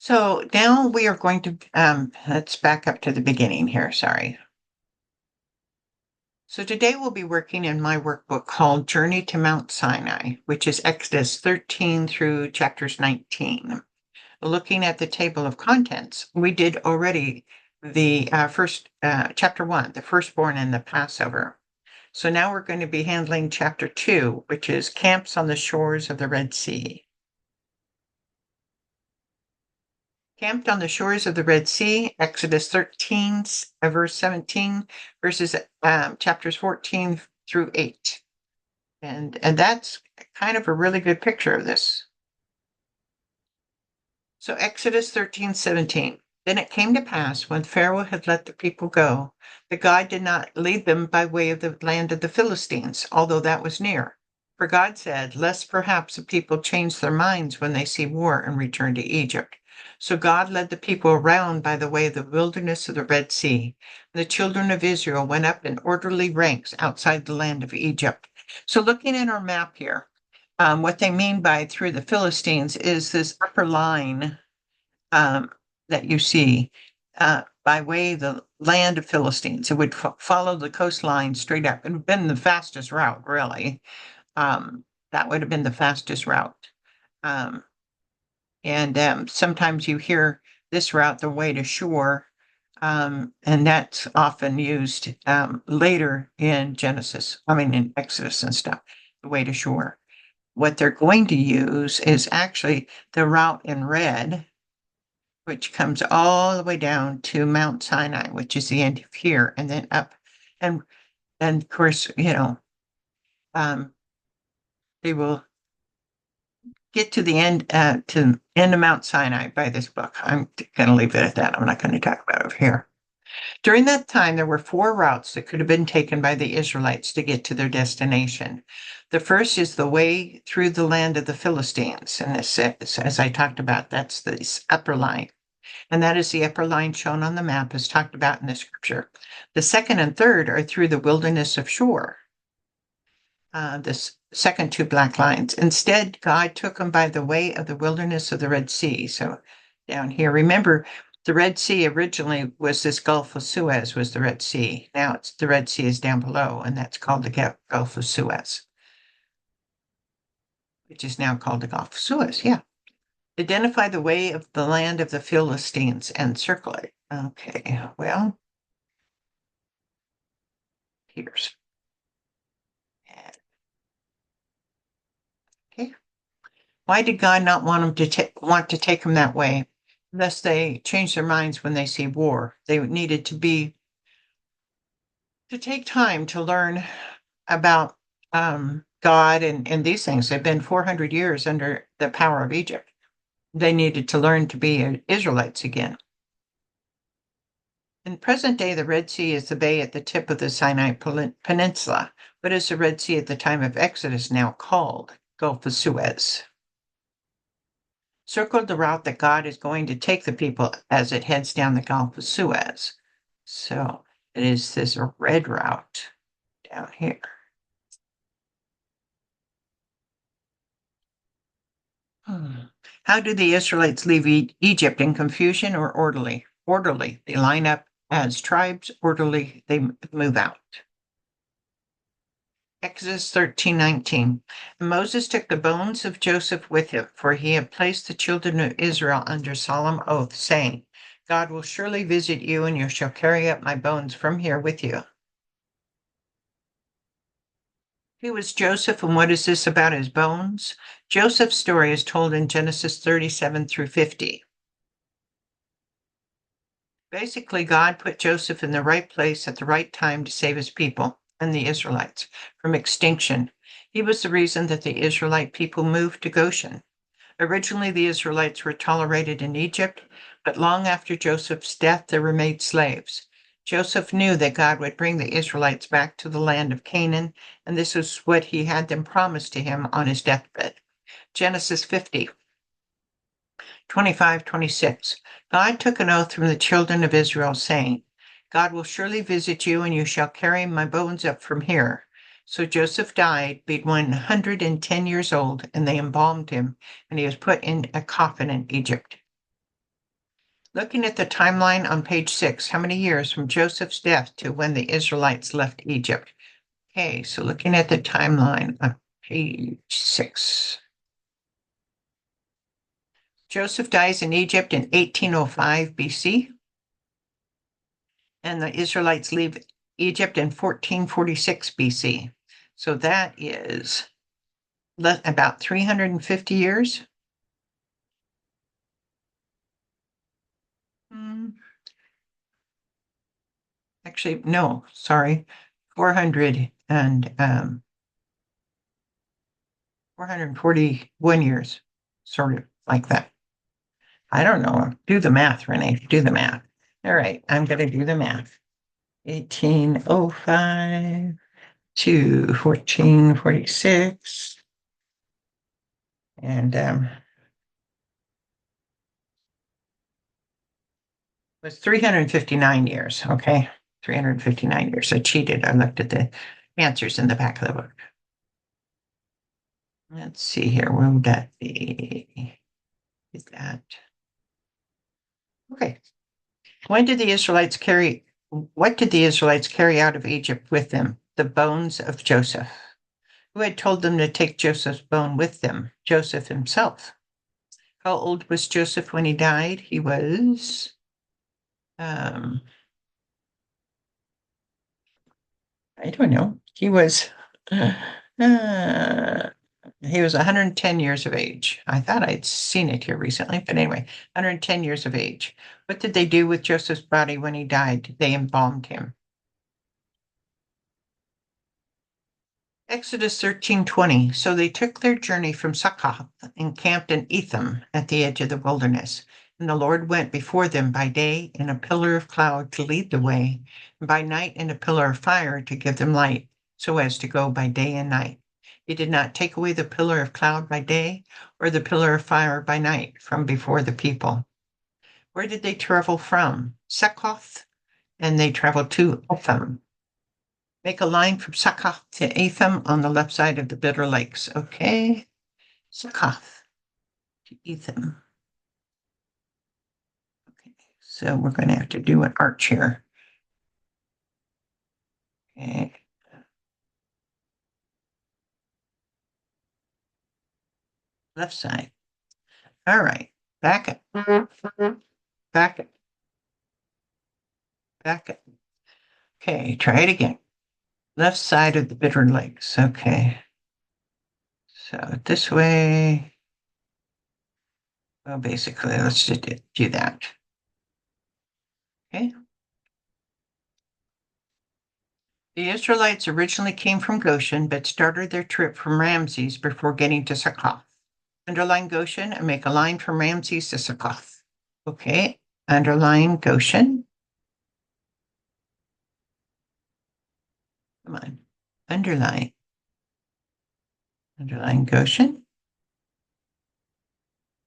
So now we are going to, let's back up to the beginning here, sorry. So today we'll be working in my workbook called Journey to Mount Sinai, which is Exodus 13 through chapters 19. Looking at the table of contents, we did already the first, chapter 1, the firstborn and the Passover. So now we're going to be handling chapter 2, which is camps on the shores of the Red Sea. Camped on the shores of the Red Sea, Exodus 13, verse 17, verses chapters 14 through 8. And that's kind of a really good picture of this. So Exodus 13:17. Then it came to pass when Pharaoh had let the people go, that God did not lead them by way of the land of the Philistines, although that was near. For God said, lest perhaps the people change their minds when they see war and return to Egypt. So God led the people around by the way of the wilderness of the Red Sea. The children of Israel went up in orderly ranks outside the land of Egypt. So looking at our map here, what they mean by through the Philistines is this upper line that you see by way of the land of Philistines. It would follow the coastline straight up. It would have been the fastest route, really. That would have been the fastest route. And sometimes you hear this route, the way to shore, and that's often used later in in Exodus and stuff, the way to shore. What they're going to use is actually the route in red, which comes all the way down to Mount Sinai, which is the end of here, and then up. And of course, they will get to the end of Mount Sinai by this book. I'm going to leave it at that. I'm not going to talk about it over here. During that time, there were 4 routes that could have been taken by the Israelites to get to their destination. The first is the way through the land of the Philistines. And this, as I talked about, that's this upper line. And that is the upper line shown on the map as talked about in the scripture. The second and third are through the wilderness of Shur. The second 2 black lines. Instead, God took them by the way of the wilderness of the Red Sea. So down here, remember, the Red Sea originally was this Gulf of Suez was the Red Sea. Now the Red Sea is down below, and that's called the Gulf of Suez, which is now called the Gulf of Suez. Yeah. Identify the way of the land of the Philistines and circle it. Okay, well, here's. Okay. Why did God not want them to take them that way? Thus, they changed their minds when they see war. They needed to take time to learn about God and these things. They've been 400 years under the power of Egypt. They needed to learn to be Israelites again. In present day, the Red Sea is the bay at the tip of the Sinai Peninsula. What is the Red Sea at the time of Exodus now called? Gulf of Suez. Circle the route that God is going to take the people as it heads down the Gulf of Suez. So it is this red route down here. How do the Israelites leave Egypt, in confusion or orderly? Orderly. They line up as tribes. Orderly. They move out. Exodus 13:19. And Moses took the bones of Joseph with him, for he had placed the children of Israel under solemn oath, saying, God will surely visit you, and you shall carry up my bones from here with you. Who was Joseph, and what is this about his bones? Joseph's story is told in Genesis 37 through 50. Basically, God put Joseph in the right place at the right time to save his people and the Israelites from extinction. He was the reason that the Israelite people moved to Goshen. Originally, the Israelites were tolerated in Egypt, but long after Joseph's death, they were made slaves. Joseph knew that God would bring the Israelites back to the land of Canaan, and this was what he had them promised to him on his deathbed. Genesis 50, 25-26. God took an oath from the children of Israel, saying, God will surely visit you, and you shall carry my bones up from here. So Joseph died, being 110 years old, and they embalmed him, and he was put in a coffin in Egypt. Looking at the timeline on page 6, how many years from Joseph's death to when the Israelites left Egypt? Okay, so looking at the timeline on page 6. Joseph dies in Egypt in 1805 BC, and the Israelites leave Egypt in 1446 BC. So that is about 350 years. Hmm, Actually, no, sorry, 400 and 441 years, sort of like that. I don't know. Do the math, Renee. Do the math. All right, I'm going to do the math. 1805 to 1446. And was 359 years. Okay. 359 years. I cheated. I looked at the answers in the back of the book. Let's see here. Where would that be? Is that okay? When did the Israelites carry? What did the Israelites carry out of Egypt with them? The bones of Joseph. Who had told them to take Joseph's bone with them? Joseph himself. How old was Joseph when he died? He was, I don't know. He was 110 years of age. I thought I'd seen it here recently, but anyway, 110 years of age. What did they do with Joseph's body when he died? They embalmed him. Exodus 13:20. So they took their journey from Succoth and camped in Etham at the edge of the wilderness. And the Lord went before them by day in a pillar of cloud to lead the way, and by night in a pillar of fire to give them light, so as to go by day and night. He did not take away the pillar of cloud by day or the pillar of fire by night from before the people. Where did they travel from? Succoth, and they traveled to Etham. Make a line from Succoth to Etham on the left side of the Bitter Lakes. Okay. Succoth to Etham. Okay. So we're going to have to do an arch here. Okay. Left side. All right. Back it. Back it. Back it. Okay. Try it again. Left side of the Bitter Lakes. Okay. So this way. Well, basically, let's just do that. Okay. The Israelites originally came from Goshen, but started their trip from Ramses before getting to Succoth. Underline Goshen and make a line from Ramses to Succoth. Okay. Underline Goshen. Come on. Underline. Underline Goshen.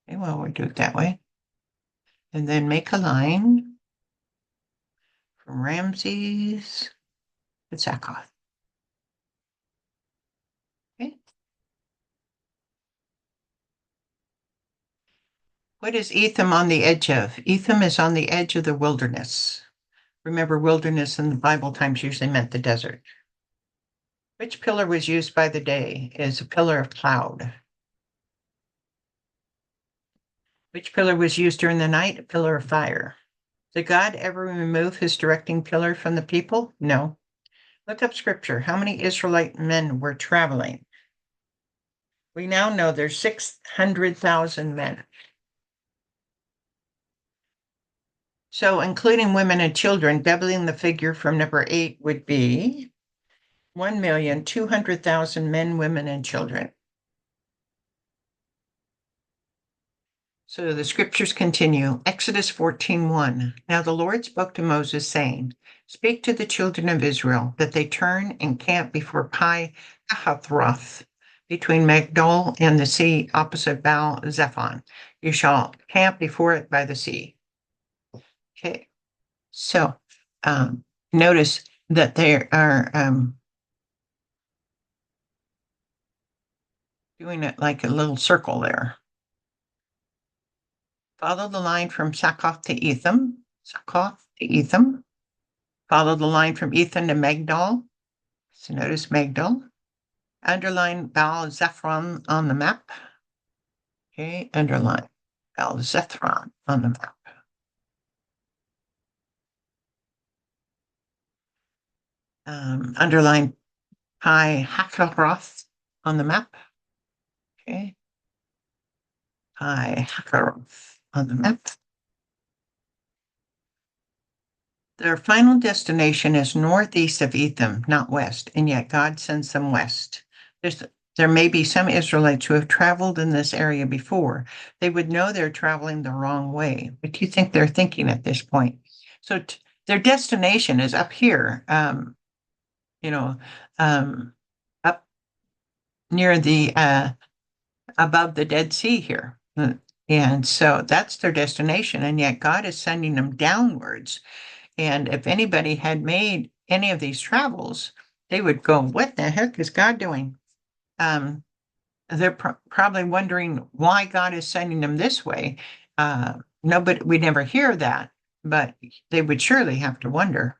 Okay, well, we'll do it that way. And then make a line from Ramses to Succoth. Okay. What is Etham on the edge of? Etham is on the edge of the wilderness. Remember, wilderness in the Bible times usually meant the desert. Which pillar was used by the day? Is a pillar of cloud. Which pillar was used during the night? A pillar of fire. Did God ever remove his directing pillar from the people? No. Look up scripture. How many Israelite men were traveling? We now know there's 600,000 men. So including women and children, doubling the figure from number 8 would be 1,200,000 men, women, and children. So the scriptures continue. Exodus 14:1. Now the Lord spoke to Moses, saying, Speak to the children of Israel, that they turn and camp before Pi Hahathroth, between Migdol and the sea opposite Baal Zephon. You shall camp before it by the sea. Okay. So notice that they are doing it like a little circle there. Follow the line from Succoth to Etham. Succoth to Etham. Follow the line from Etham to Magdal. So notice Magdal. Underline Baal Zephron on the map. Okay, underline Baal Zephron on the map. Underline Pi Hakeroth on the map. Okay, Pi Hakeroth on the map. Their final destination is northeast of Etham, not west, and yet God sends them west. There may be some Israelites who have traveled in this area before. They would know they're traveling the wrong way. What do you think they're thinking at this point? So their destination is up here, you know, up near the above the Dead Sea here. And so that's their destination, and yet God is sending them downwards. And if anybody had made any of these travels, they would go, "What the heck is God doing?" They're probably wondering why God is sending them this way. Nobody, we never hear that, but they would surely have to wonder.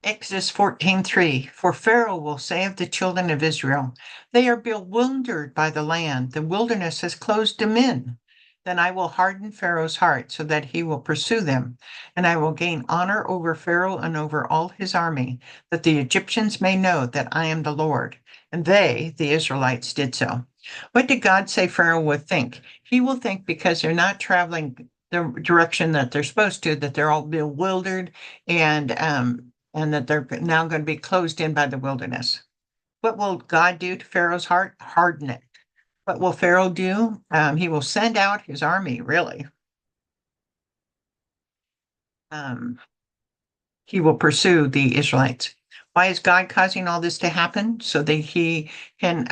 Exodus 14:3, for Pharaoh will say of the children of Israel, they are bewildered by the land. The wilderness has closed them in. Then I will harden Pharaoh's heart so that he will pursue them, and I will gain honor over Pharaoh and over all his army, that the Egyptians may know that I am the Lord. And they, the Israelites, did so. What did God say Pharaoh would think? He will think because they're not traveling the direction that they're supposed to, that they're all bewildered and that they're now going to be closed in by the wilderness. What will God do to Pharaoh's heart? Harden it. What will Pharaoh do? He will send out his army, really. He will pursue the Israelites. Why is God causing all this to happen? So that he can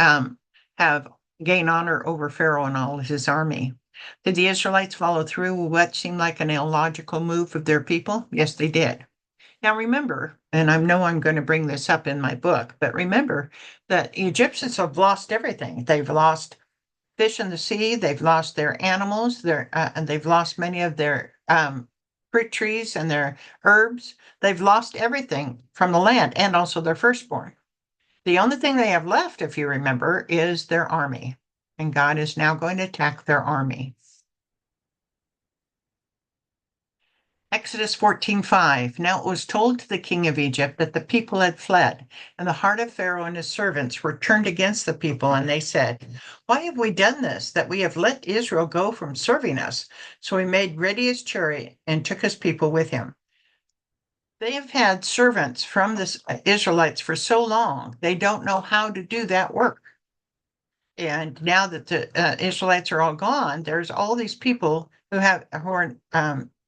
have gain honor over Pharaoh and all his army. Did the Israelites follow through with what seemed like an illogical move of their people? Yes, they did. Now remember, and I know I'm going to bring this up in my book, but remember that Egyptians have lost everything. They've lost fish in the sea, they've lost their animals, and they've lost many of their fruit trees and their herbs. They've lost everything from the land and also their firstborn. The only thing they have left, if you remember, is their army. And God is now going to attack their army. Exodus 14:5. Now it was told to the king of Egypt that the people had fled, and the heart of Pharaoh and his servants were turned against the people, and they said, why have we done this, that we have let Israel go from serving us? So he made ready his chariot and took his people with him. They have had servants from the Israelites for so long, they don't know how to do that work. And now that the Israelites are all gone, there's all these people who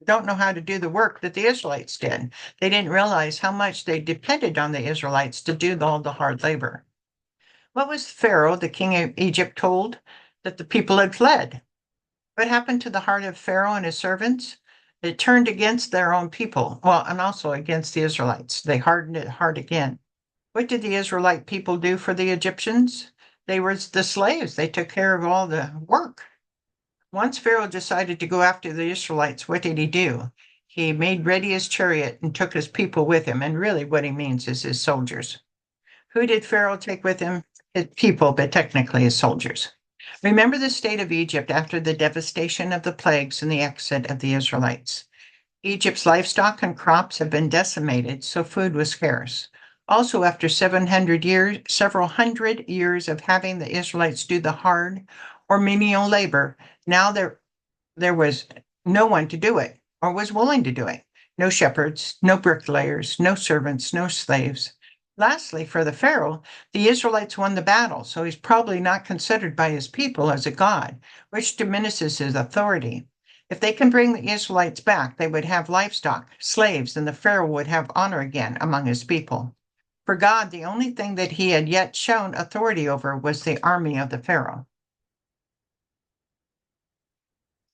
don't know how to do the work that the Israelites did. They didn't realize how much they depended on the Israelites to do all the hard labor. What was Pharaoh, the king of Egypt, told? That the people had fled. What happened to the heart of Pharaoh and his servants? It turned against their own people, well, and also against the Israelites. They hardened it hard again. What did the Israelite people do for the Egyptians? They were the slaves. They took care of all the work. Once Pharaoh decided to go after the Israelites, what did he do? He made ready his chariot and took his people with him. And really what he means is his soldiers. Who did Pharaoh take with him? His people, but technically his soldiers. Remember the state of Egypt after the devastation of the plagues and the exit of the Israelites. Egypt's livestock and crops have been decimated, so food was scarce. Also, after several hundred years of having the Israelites do the hard or menial labor, now there was no one to do it or was willing to do it. No shepherds, no bricklayers, no servants, no slaves. Lastly, for the Pharaoh, the Israelites won the battle, so he's probably not considered by his people as a god, which diminishes his authority. If they can bring the Israelites back, they would have livestock, slaves, and the Pharaoh would have honor again among his people. For God, the only thing that he had yet shown authority over was the army of the Pharaoh.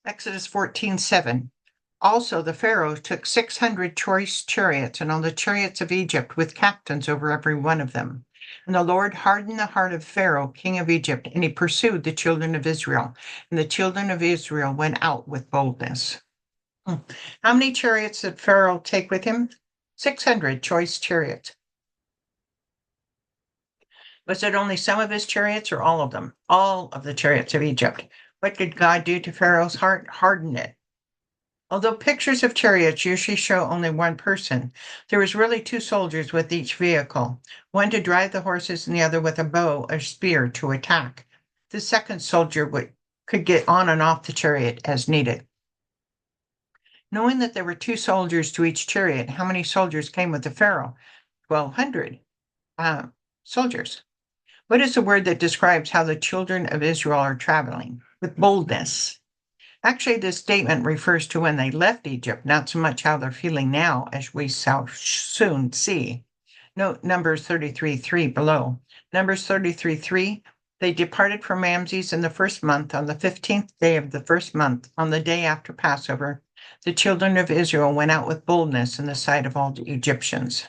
Exodus 14:7. Also, the Pharaoh took 600 choice chariots and all the chariots of Egypt with captains over every one of them. And the Lord hardened the heart of Pharaoh, king of Egypt, and he pursued the children of Israel. And the children of Israel went out with boldness. How many chariots did Pharaoh take with him? 600 choice chariots. Was it only some of his chariots or all of them? All of the chariots of Egypt. What did God do to Pharaoh's heart? Harden it. Although pictures of chariots usually show only one person, there was really two soldiers with each vehicle, one to drive the horses and the other with a bow or spear to attack. The second soldier could get on and off the chariot as needed. Knowing that there were two soldiers to each chariot, how many soldiers came with the Pharaoh? 1,200 soldiers. What is the word that describes how the children of Israel are traveling? With boldness. Actually, this statement refers to when they left Egypt, not so much how they're feeling now, as we shall soon see. Note Numbers 33:3 below. Numbers 33:3, they departed from Ramses in the first month, on the 15th day of the first month, on the day after Passover. The children of Israel went out with boldness in the sight of all the Egyptians.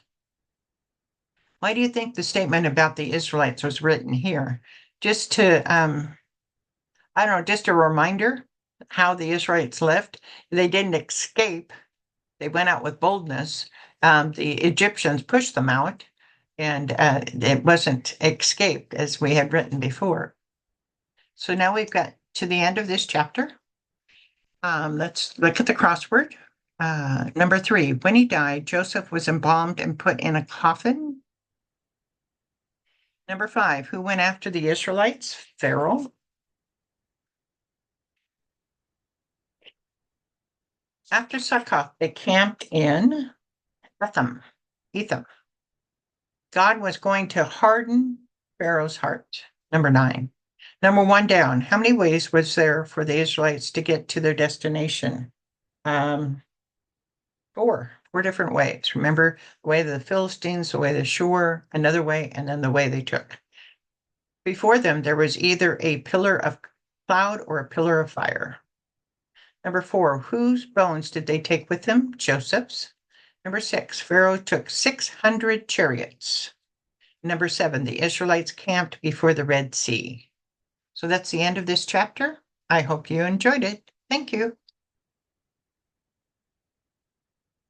Why do you think the statement about the Israelites was written here? Just to, I don't know, just a reminder how the Israelites left. They didn't escape. They went out with boldness. The Egyptians pushed them out, and it wasn't escape as we had written before. So now we've got to the end of this chapter. Let's look at the crossword. Number 3, when he died, Joseph was embalmed and put in a coffin. Number 5, who went after the Israelites? Pharaoh. After Succoth, they camped in Etham. God was going to harden Pharaoh's heart. Number 9. Number 1 down. How many ways was there for the Israelites to get to their destination? 4 different ways. Remember the way of the Philistines, the way of the shore, another way, and then the way they took. Before them, there was either a pillar of cloud or a pillar of fire. Number 4, whose bones did they take with them? Joseph's. Number 6, Pharaoh took 600 chariots. Number 7, the Israelites camped before the Red Sea. So that's the end of this chapter. I hope you enjoyed it. Thank you.